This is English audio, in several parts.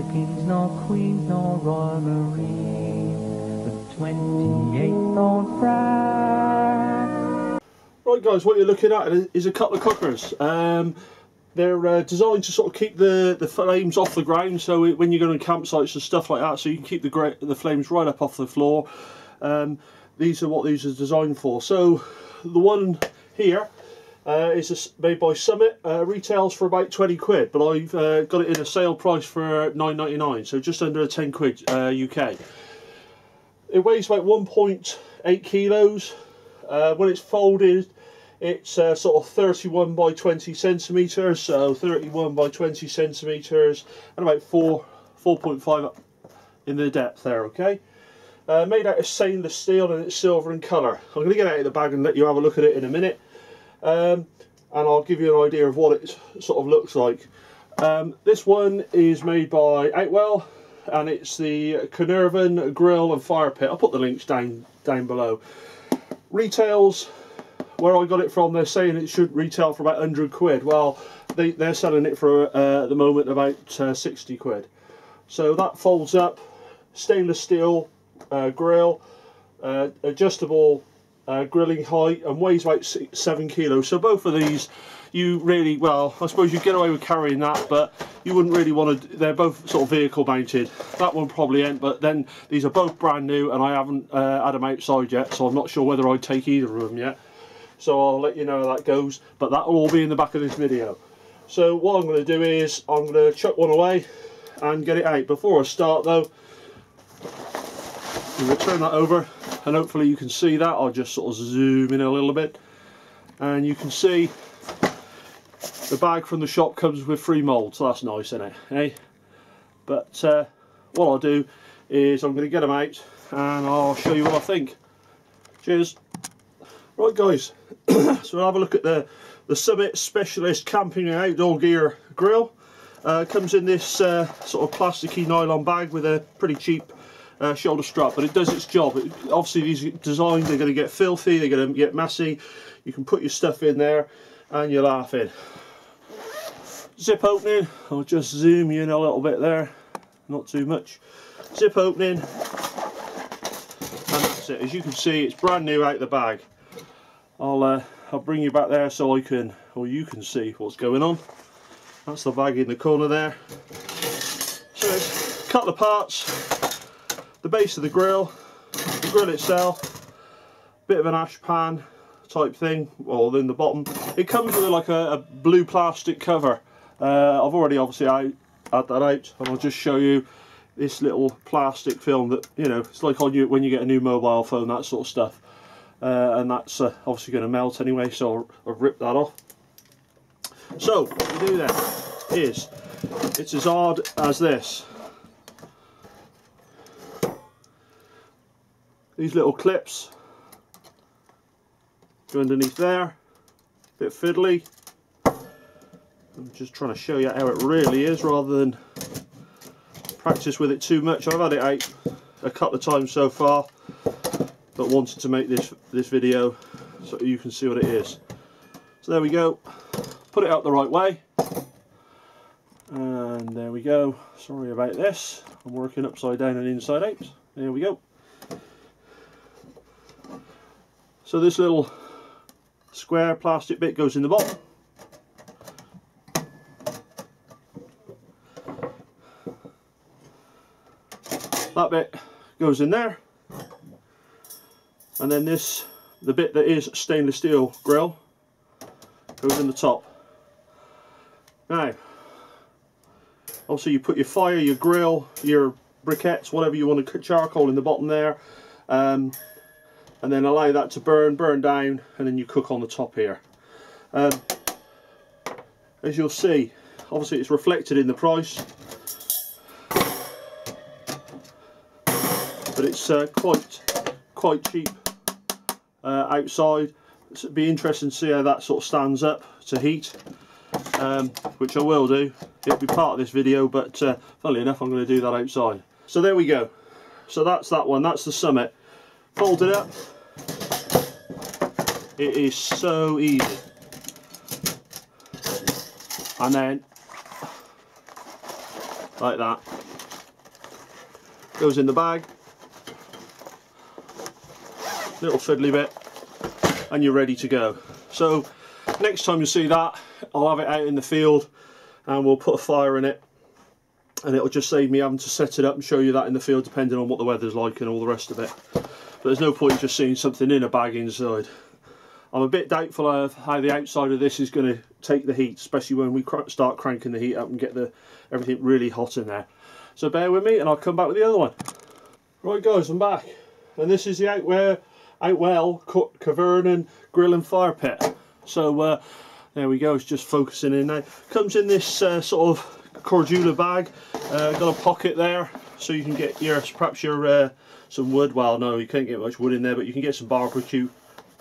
neither kings nor queens nor royalty, the 28th on France. Right guys, what you're looking at is a couple of cookers. They're designed to sort of keep the flames off the ground, so when you go on campsites and stuff like that, so you can keep the flames right up off the floor. These are what these are designed for. So the one here is made by Summit, retails for about 20 quid, but I've got it in a sale price for £9.99, so just under 10 quid UK. It weighs about 1.8 kilos. When it's folded, it's sort of 31 by 20 centimetres, so 31 by 20 centimetres, and about 4.5 up in the depth there, okay? Made out of stainless steel, and it's silver in colour. I'm going to get it out of the bag and let you have a look at it in a minute, and I'll give you an idea of what it sort of looks like. This one is made by Outwell, and it's the Carnarvon Grill and Fire Pit. I'll put the links down below. Retails, where I got it from, they're saying it should retail for about 100 quid. Well, they're selling it for at the moment about 60 quid. So that folds up, stainless steel grill, adjustable grilling height, and weighs about 7 kilos. So both of these, you really, well, I suppose you get away with carrying that, but you wouldn't really want to. They're both sort of vehicle mounted. That one probably ain't, but then these are both brand new, and I haven't had them outside yet, so I'm not sure whether I'd take either of them yet. So I'll let you know how that goes, but that will all be in the back of this video. So what I'm going to do is I'm going to chuck one away and get it out. Before I start though, I'm going to turn that over, and hopefully you can see that. I'll just sort of zoom in a little bit, and you can see the bag from the shop comes with free mould, so that's nice, isn't it? Eh? But what I'll do is I'm going to get them out and I'll show you what I think. Cheers. Right guys, so we'll have a look at the Summit Specialist Camping and Outdoor Gear Grill. Comes in this sort of plasticky nylon bag with a pretty cheap shoulder strap, but it does its job. Obviously these designs, they're going to get filthy, they're going to get messy. You can put your stuff in there and you're laughing. Zip opening, I'll just zoom you in a little bit there, not too much. Zip opening, and that's it. As you can see, it's brand new out the bag. I'll bring you back there so I can, or you can see what's going on. That's the bag in the corner there. So it's a couple of parts: the base of the grill itself, bit of an ash pan type thing, well, then the bottom. It comes with like a blue plastic cover. I've already obviously had that out, and I'll just show you this little plastic film that, you know, it's like on you when you get a new mobile phone, that sort of stuff. And that's obviously going to melt anyway, so I've ripped that off. So what we do then is, it's as hard as this. These little clips go underneath there, bit fiddly. I'm just trying to show you how it really is rather than practice with it too much. I've had it out a couple of times so far, but wanted to make this video so you can see what it is. So there we go. Put it out the right way, and there we go. Sorry about this, I'm working upside down and inside out. There we go. So this little square plastic bit goes in the bottom. That bit goes in there, and then the bit that is stainless steel grill, goes in the top. Now, obviously you put your fire, your grill, your briquettes, whatever you want to cook, charcoal in the bottom there, and then allow that to burn down, and then you cook on the top here. As you'll see, obviously it's reflected in the price, but it's quite cheap outside. It'd be interesting to see how that sort of stands up to heat, which I will do. It'll be part of this video, but funnily enough I'm going to do that outside. So there we go. So that's that one, that's the Summit. Fold it up. It is so easy. And then like that. Goes in the bag, little fiddly bit, and you're ready to go. So next time you see that, I'll have it out in the field and we'll put a fire in it, and it'll just save me having to set it up and show you that in the field depending on what the weather's like and all the rest of it. But there's no point in just seeing something in a bag inside. I'm a bit doubtful of how the outside of this is going to take the heat, especially when we start cranking the heat up and get everything really hot in there. So bear with me and I'll come back with the other one. Right guys, I'm back, and this is the Outwell Cavernan Grill and Fire Pit. So there we go, it's just focusing in now. Comes in this sort of cordula bag, got a pocket there so you can get perhaps your some wood. Well, no, you can't get much wood in there, but you can get some barbecue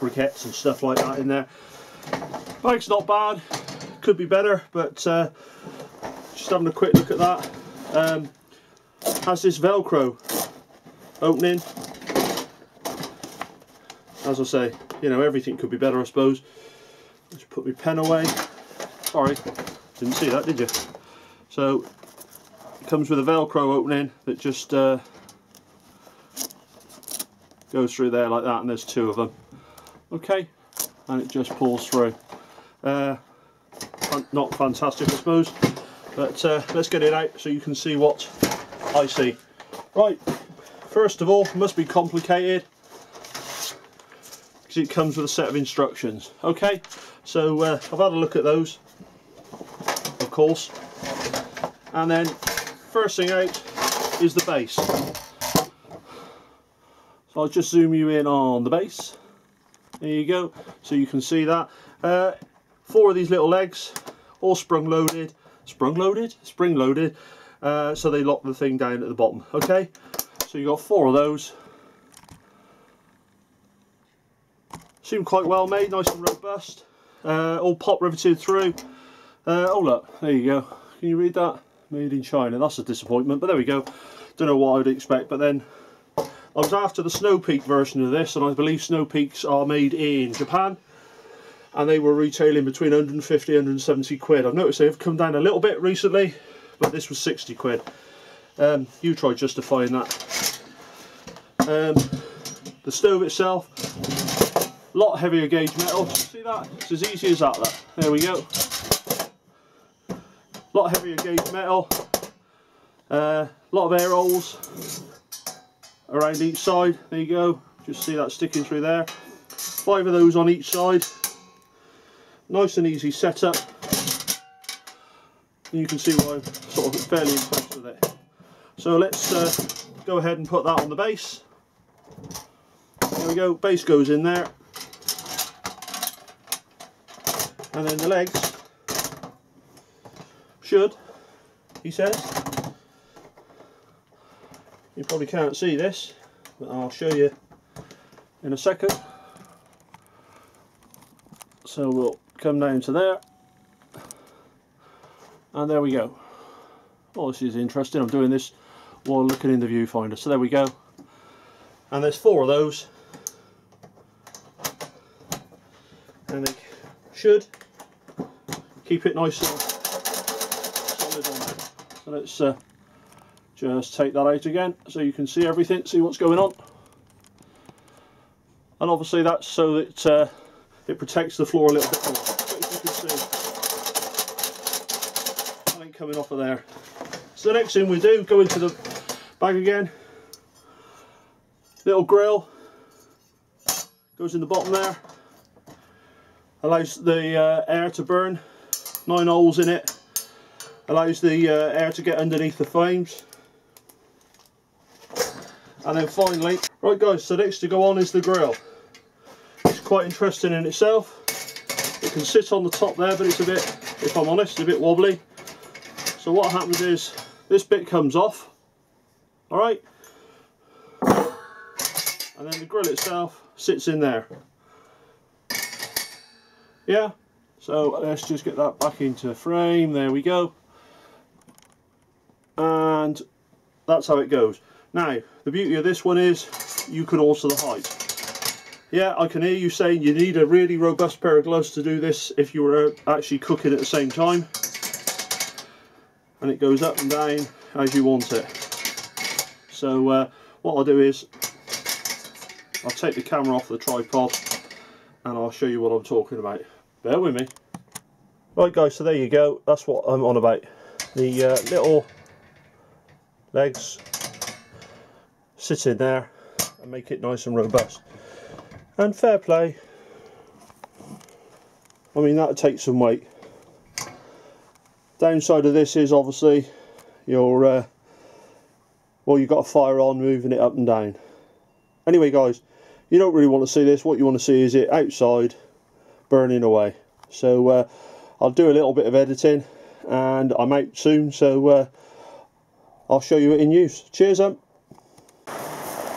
briquettes and stuff like that in there. Bag's not bad, could be better, but just having a quick look at that. Has this Velcro opening. As I say, you know, everything could be better, I suppose. Let's put my pen away. Sorry, didn't see that, did you? So it comes with a Velcro opening that just goes through there like that, and there's two of them. Okay, and it just pulls through. Not fantastic, I suppose, but let's get it out so you can see what I see. Right, first of all, it must be complicated because it comes with a set of instructions. Okay, so I've had a look at those, of course, and then first thing out is the base. So I'll just zoom you in on the base. There you go, so you can see that. 4 of these little legs, all spring loaded, so they lock the thing down at the bottom. Okay, so you've got 4 of those. Seem quite well made, nice and robust, all pop riveted through. Oh look, there you go, can you read that? Made in China. That's a disappointment, but there we go. Don't know what I would expect, but then I was after the Snow Peak version of this, and I believe Snow Peaks are made in Japan, and they were retailing between 150 and 170 quid. I've noticed they've come down a little bit recently, but this was 60 quid. You try justifying that. The stove itself, a lot heavier gauge metal. See that? It's as easy as that. There we go. A lot heavier gauge metal. A lot of air holes around each side. There you go. Just see that sticking through there. 5 of those on each side. Nice and easy setup. And you can see why I'm sort of fairly impressed with it. So let's go ahead and put that on the base. There we go. Base goes in there. And then the legs should, he says. You probably can't see this, but I'll show you in a second. So we'll come down to there, and there we go. Oh, this is interesting. I'm doing this while looking in the viewfinder. So there we go. And there's 4 of those, and they should keep it nice and solid on there. So let's just take that out again so you can see everything, see what's going on. And obviously that's so that it protects the floor a little bit more. But if you can see, that ain't coming off of there. So the next thing we do, go into the bag again. Little grill goes in the bottom there. Allows the air to burn. 9 holes in it. Allows the air to get underneath the flames. And then finally, right guys, so next to go on is the grill. It's quite interesting in itself. It can sit on the top there, but it's a bit, if I'm honest, a bit wobbly. So what happens is, this bit comes off, alright? And then the grill itself sits in there. Yeah, so let's just get that back into frame, there we go. And that's how it goes. Now, the beauty of this one is you can alter the height. Yeah, I can hear you saying you need a really robust pair of gloves to do this if you were actually cooking at the same time. And it goes up and down as you want it. So what I'll do is I'll take the camera off the tripod and I'll show you what I'm talking about. Bear with me. Right guys, so there you go, that's what I'm on about. The little legs sit in there and make it nice and robust. And fair play, I mean that'll take some weight. Downside of this is obviously you're well, you've got a fire on moving it up and down. Anyway guys, you don't really want to see this. What you want to see is it outside burning away. So I'll do a little bit of editing and I'm out soon, so I'll show you it in use. Cheers.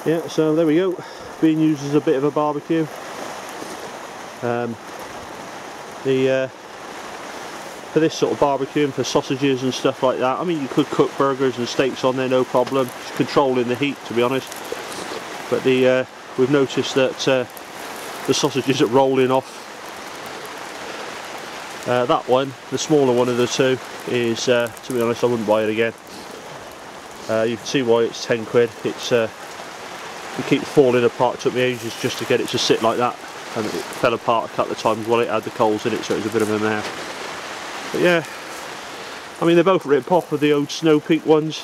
Yeah, so there we go, being used as a bit of a barbecue. For this sort of barbecue and for sausages and stuff like that, I mean you could cook burgers and steaks on there, no problem, just controlling the heat to be honest. But we've noticed that the sausages are rolling off. That one, the smaller one of the two, is to be honest I wouldn't buy it again. You can see why it's 10 quid. It's it keeps falling apart. It took me ages just to get it to sit like that, and it fell apart a couple of times while it had the coals in it, so it was a bit of a mess. But yeah, I mean they're both rip off of the old Snow Peak ones,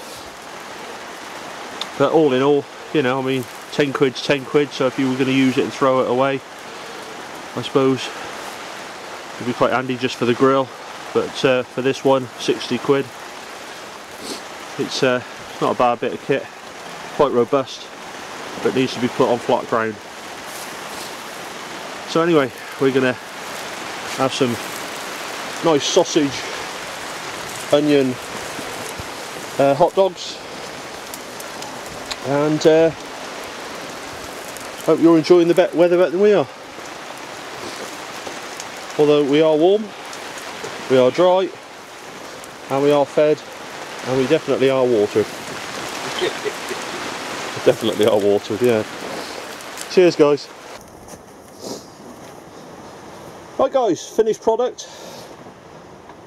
but all in all, you know, I mean 10 quid's 10 quid, so if you were going to use it and throw it away, I suppose it'd be quite handy just for the grill. But for this one, 60 quid. It's not a bad bit of kit, quite robust, but needs to be put on flat ground. So anyway, we're going to have some nice sausage, onion, hot dogs, and hope you're enjoying the weather better than we are. Although we are warm, we are dry, and we are fed, and we definitely are watered. Definitely are watered, yeah. Cheers guys. Right guys, finished product.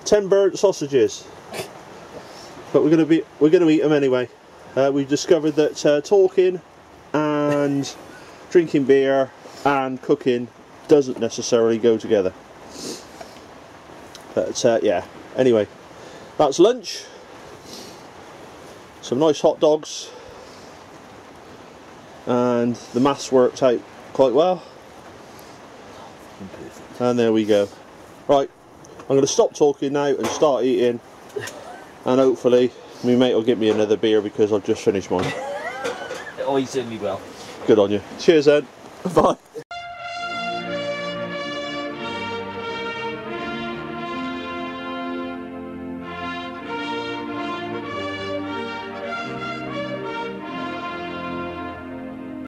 10 burnt sausages, but we're going to eat them anyway. We've discovered that talking and drinking beer and cooking doesn't necessarily go together. But yeah, anyway, that's lunch. Some nice hot dogs, and the maths worked out quite well. And there we go. Right, I'm going to stop talking now and start eating, and hopefully my mate will give me another beer because I've just finished mine. Oh, he certainly will. Good on you. Cheers then. Bye.